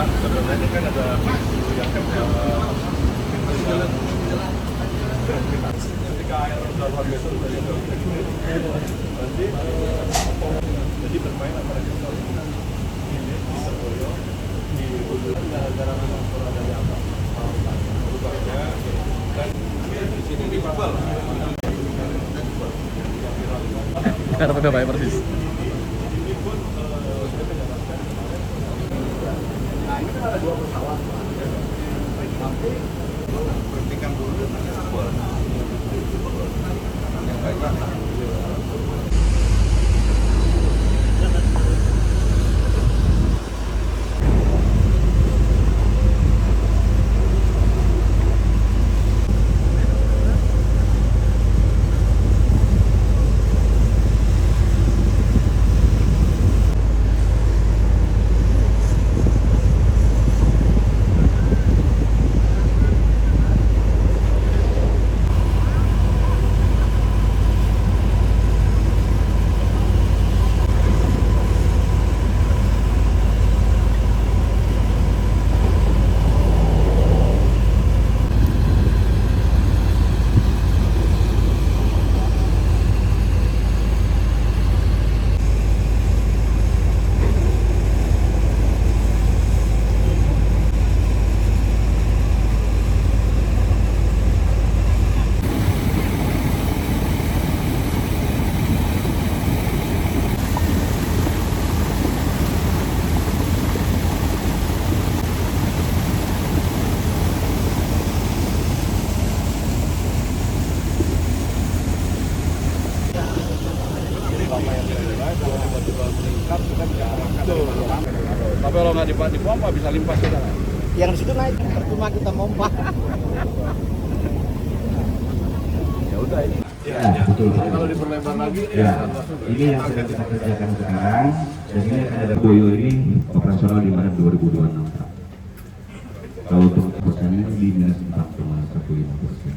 sebenarnya kan ada yang pintu jalan ketika air udah luar biasa nanti jadi bermain antara kita ini di Surabaya di gara-gara memang dari apa rubahnya dan di sini di Babel karena udah baik persis. ini pun nah ini kan ada 2 pesawat tapi berhentikan dulu dengan sebuah yang baiklah. Tapi kalau nggak dipompa bisa limpas kita. Yang di situ naik, cuma kita mompa. Ya udah ini. Ya, betul. kalau diperlebar lagi Ya, ini yang sedang kita kerjakan sekarang. Dan ini akan ada Boyo ini operasional di Maret 2026. Kalau untuk persennya di minus 4,15%.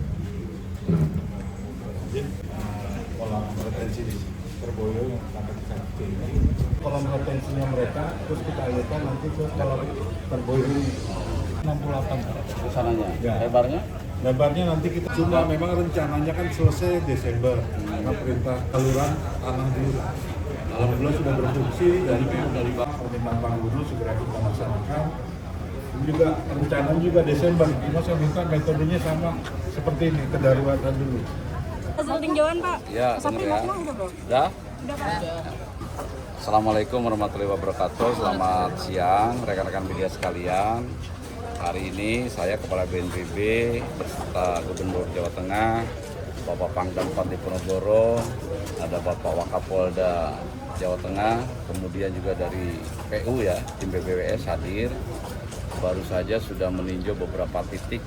kolam retensi di Surabaya yang sampai ke sana ini kolam retensinya mereka, terus kita alirkan nanti ke kolam Terboyo ini 68 Ke sananya. Ya. Lebarnya? lebarnya nanti kita cuma memang rencananya kan selesai Desember karena perintah kelurahan tanah dulu alhamdulillah sudah berfungsi dari permintaan Pak Gubernur segera kita laksanakan. Ini juga rencananya juga Desember, cuma saya minta metodenya sama seperti ini, kedaruratan dulu. Hasil tinjauan Pak. Ya, Sampai bener ya. udah bro? Udah? Udah Pak. Assalamualaikum warahmatullahi wabarakatuh. Selamat siang rekan-rekan media sekalian. Hari ini saya Kepala BNPB beserta Gubernur Jawa Tengah, Bapak Pangdam Bupati Ponorogo, ada Bapak Wakapolda Jawa Tengah, kemudian juga dari PU ya, tim BPWS hadir. Baru saja sudah meninjau beberapa titik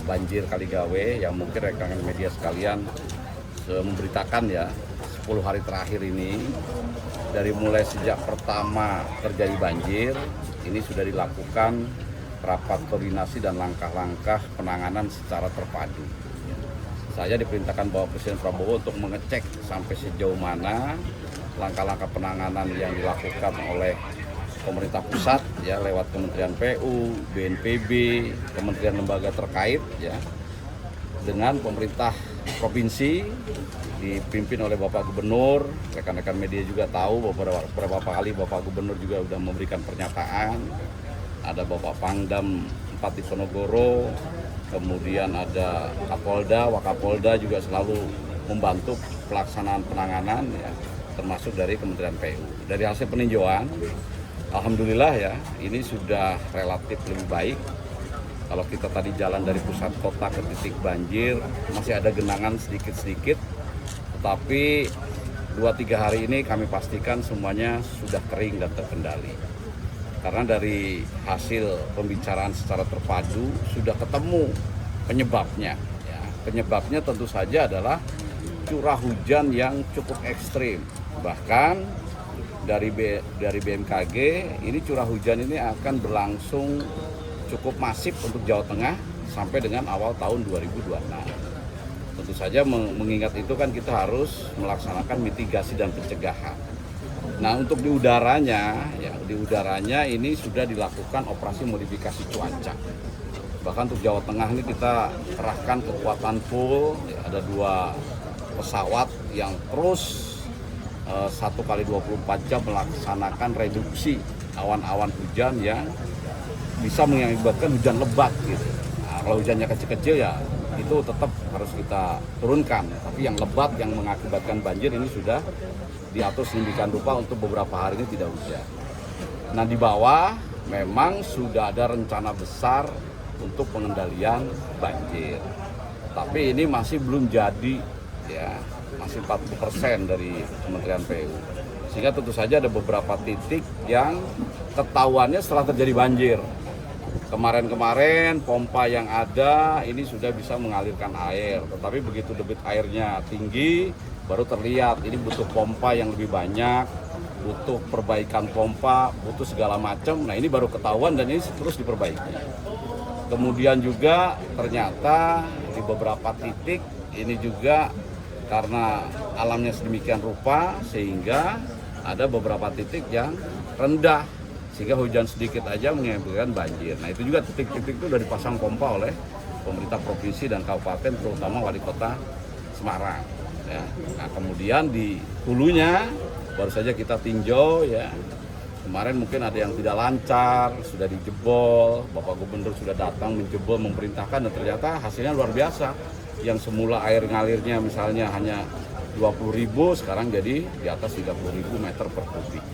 banjir Kaligawe yang mungkin rekan-rekan media sekalian memberitakan ya 10 hari terakhir ini dari mulai sejak pertama terjadi banjir ini sudah dilakukan rapat koordinasi dan langkah-langkah penanganan secara terpadu. Saya diperintahkan Bapak Presiden Prabowo untuk mengecek sampai sejauh mana langkah-langkah penanganan yang dilakukan oleh pemerintah pusat ya lewat Kementerian PU, BNPB, kementerian lembaga terkait ya dengan pemerintah provinsi dipimpin oleh Bapak Gubernur. Rekan-rekan media juga tahu beberapa kali Bapak Gubernur juga sudah memberikan pernyataan. Ada Bapak Pangdam Bupati Ponorogo, kemudian ada Kapolda, Wakapolda juga selalu membantu pelaksanaan penanganan ya, termasuk dari Kementerian PU. Dari hasil peninjauan alhamdulillah ya, ini sudah relatif lebih baik. Kalau kita tadi jalan dari pusat kota ke titik banjir, masih ada genangan sedikit-sedikit. Tetapi 2-3 hari ini kami pastikan semuanya sudah kering dan terkendali. Karena dari hasil pembicaraan secara terpadu sudah ketemu penyebabnya. Ya. Penyebabnya tentu saja adalah curah hujan yang cukup ekstrim. Bahkan dari BMKG ini curah hujan ini akan berlangsung cukup masif untuk Jawa Tengah sampai dengan awal tahun 2026. Tentu saja mengingat itu kan kita harus melaksanakan mitigasi dan pencegahan. Nah untuk di udaranya ini sudah dilakukan operasi modifikasi cuaca. Bahkan untuk Jawa Tengah ini kita kerahkan kekuatan full, ya, ada 2 pesawat yang terus 1 kali 24 jam melaksanakan reduksi awan-awan hujan yang bisa mengakibatkan hujan lebat gitu. Nah, kalau hujannya kecil-kecil ya itu tetap harus kita turunkan. Tapi yang lebat yang mengakibatkan banjir ini sudah diatur sedemikian rupa untuk beberapa hari ini tidak hujan. Nah di bawah memang sudah ada rencana besar untuk pengendalian banjir. Tapi ini masih belum jadi, ya, masih 40% dari Kementerian PU. Sehingga tentu saja ada beberapa titik yang ketahuannya setelah terjadi banjir. Kemarin-kemarin pompa yang ada ini sudah bisa mengalirkan air, tetapi begitu debit airnya tinggi baru terlihat ini butuh pompa yang lebih banyak, butuh perbaikan pompa, butuh segala macam. Nah ini baru ketahuan dan ini terus diperbaiki. Kemudian juga ternyata di beberapa titik ini juga karena alamnya sedemikian rupa sehingga ada beberapa titik yang rendah sehingga hujan sedikit aja mengakibatkan banjir. Nah itu juga titik-titik itu sudah dipasang pompa oleh pemerintah provinsi dan kabupaten terutama wali kota Semarang. Ya. Nah kemudian di hulunya baru saja kita tinjau ya. Kemarin mungkin ada yang tidak lancar, sudah dijebol, Bapak Gubernur sudah datang menjebol, memerintahkan dan ternyata hasilnya luar biasa. Yang semula air ngalirnya misalnya hanya 20.000, sekarang jadi di atas 30.000 meter per kubik.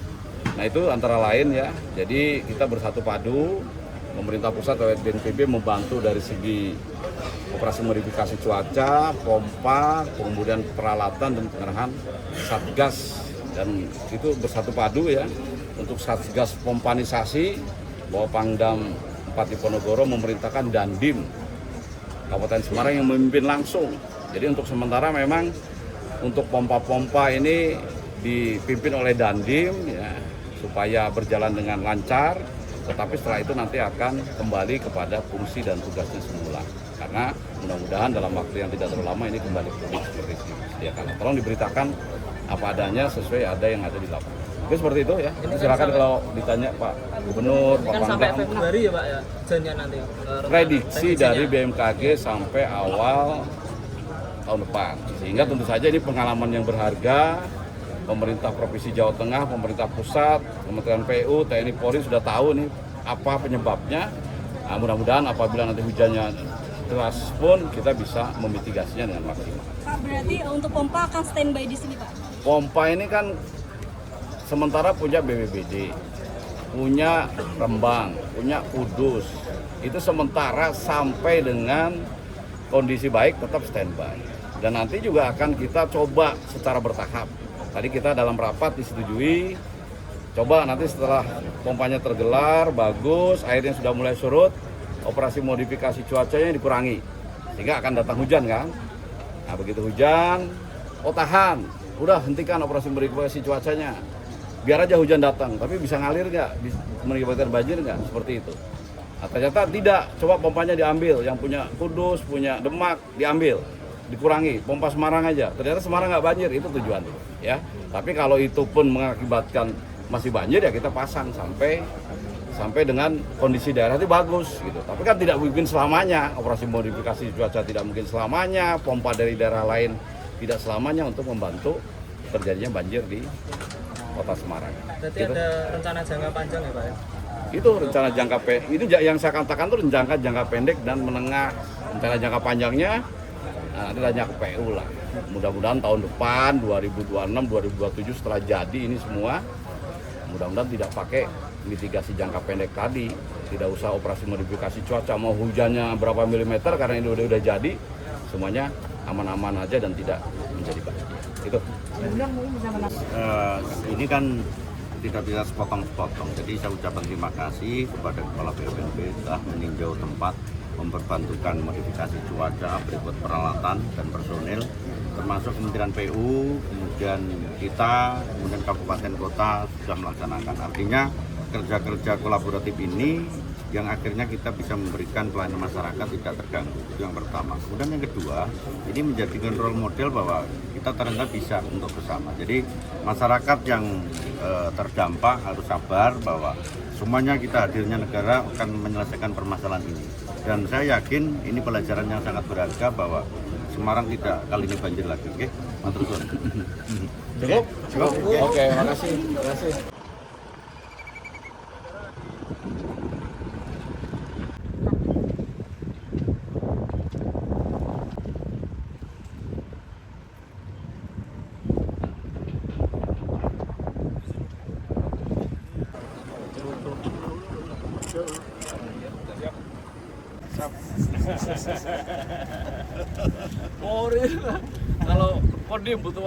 Nah itu antara lain ya, jadi kita bersatu padu, pemerintah pusat lewat BNPB membantu dari segi operasi modifikasi cuaca, pompa, kemudian peralatan dan pengerahan satgas. Dan itu bersatu padu ya. Untuk satgas pompanisasi, bahwa Pangdam 4 Diponegoro memerintahkan Dandim Kabupaten Semarang yang memimpin langsung. Jadi untuk sementara memang untuk pompa-pompa ini dipimpin oleh Dandim ya, supaya berjalan dengan lancar. Tetapi setelah itu nanti akan kembali kepada fungsi dan tugasnya semula. Karena mudah-mudahan dalam waktu yang tidak terlalu lama ini kembali pulih seperti sedia kala. Tolong diberitakan apa adanya sesuai ada yang ada di lapangan. Oke seperti itu ya. Silakan kalau ditanya Pak Gubernur, Pak Pangdam. Sampai Februari ya Pak ya, janjian nanti. Prediksi dari BMKG sampai awal tahun depan. Sehingga tentu saja ini pengalaman yang berharga. Pemerintah Provinsi Jawa Tengah, pemerintah pusat, Kementerian PU, TNI Polri sudah tahu nih apa penyebabnya. Nah, mudah-mudahan apabila nanti hujannya deras pun kita bisa memitigasinya dengan maksimal. Pak, berarti untuk pompa akan standby di sini Pak? Pompa ini kan sementara punya BPBD, punya Rembang, punya Kudus. Itu sementara sampai dengan kondisi baik tetap standby. Dan nanti juga akan kita coba secara bertahap. Tadi kita dalam rapat disetujui, coba nanti setelah pompanya tergelar, bagus, airnya sudah mulai surut, operasi modifikasi cuacanya dikurangi. Sehingga akan datang hujan kan. Nah begitu hujan, oh tahan, udah hentikan operasi modifikasi cuacanya. Biar aja hujan datang, tapi bisa ngalir nggak? Mengakibatkan banjir nggak? Seperti itu. Nah, ternyata tidak, coba pompanya diambil, yang punya Kudus, punya Demak, diambil. Dikurangi, pompa Semarang aja. Ternyata Semarang nggak banjir, itu tujuan ya. Tapi kalau itu pun mengakibatkan masih banjir ya kita pasang sampai dengan kondisi daerah itu bagus gitu. Tapi kan tidak mungkin selamanya, operasi modifikasi cuaca tidak mungkin selamanya, pompa dari daerah lain tidak selamanya untuk membantu terjadinya banjir di Kota Semarang. Berarti gitu. ada rencana jangka panjang ya Pak ya? Itu rencana jangka pendek. Itu yang saya katakan itu jangka pendek dan menengah. Rencana jangka panjangnya nanti tanya ke PU lah. Mudah-mudahan tahun depan 2026, 2027 setelah jadi ini semua, mudah-mudahan tidak pakai mitigasi jangka pendek tadi, tidak usah operasi modifikasi cuaca, mau hujannya berapa milimeter karena ini udah jadi, semuanya aman-aman aja dan tidak menjadi banjir. Itu. Ini kan tidak bisa sepotong-sepotong, jadi saya ucapkan terima kasih kepada Kepala BNPB telah meninjau tempat, memperbantukan modifikasi cuaca berikut peralatan dan personil, termasuk Kementerian PU, kemudian kita, kemudian kabupaten kota sudah melaksanakan. Artinya kerja-kerja kolaboratif ini yang akhirnya kita bisa memberikan pelayanan masyarakat tidak terganggu. Itu yang pertama. Kemudian yang kedua, ini menjadikan role model bahwa kita ternyata bisa untuk bersama. Jadi masyarakat yang terdampak harus sabar bahwa semuanya kita hadirnya negara akan menyelesaikan permasalahan ini. Dan saya yakin ini pelajaran yang sangat berharga bahwa Semarang tidak kali ini banjir lagi. Oke, matur suwun. Cukup? Oke, makasih. Kalau Kodim butuh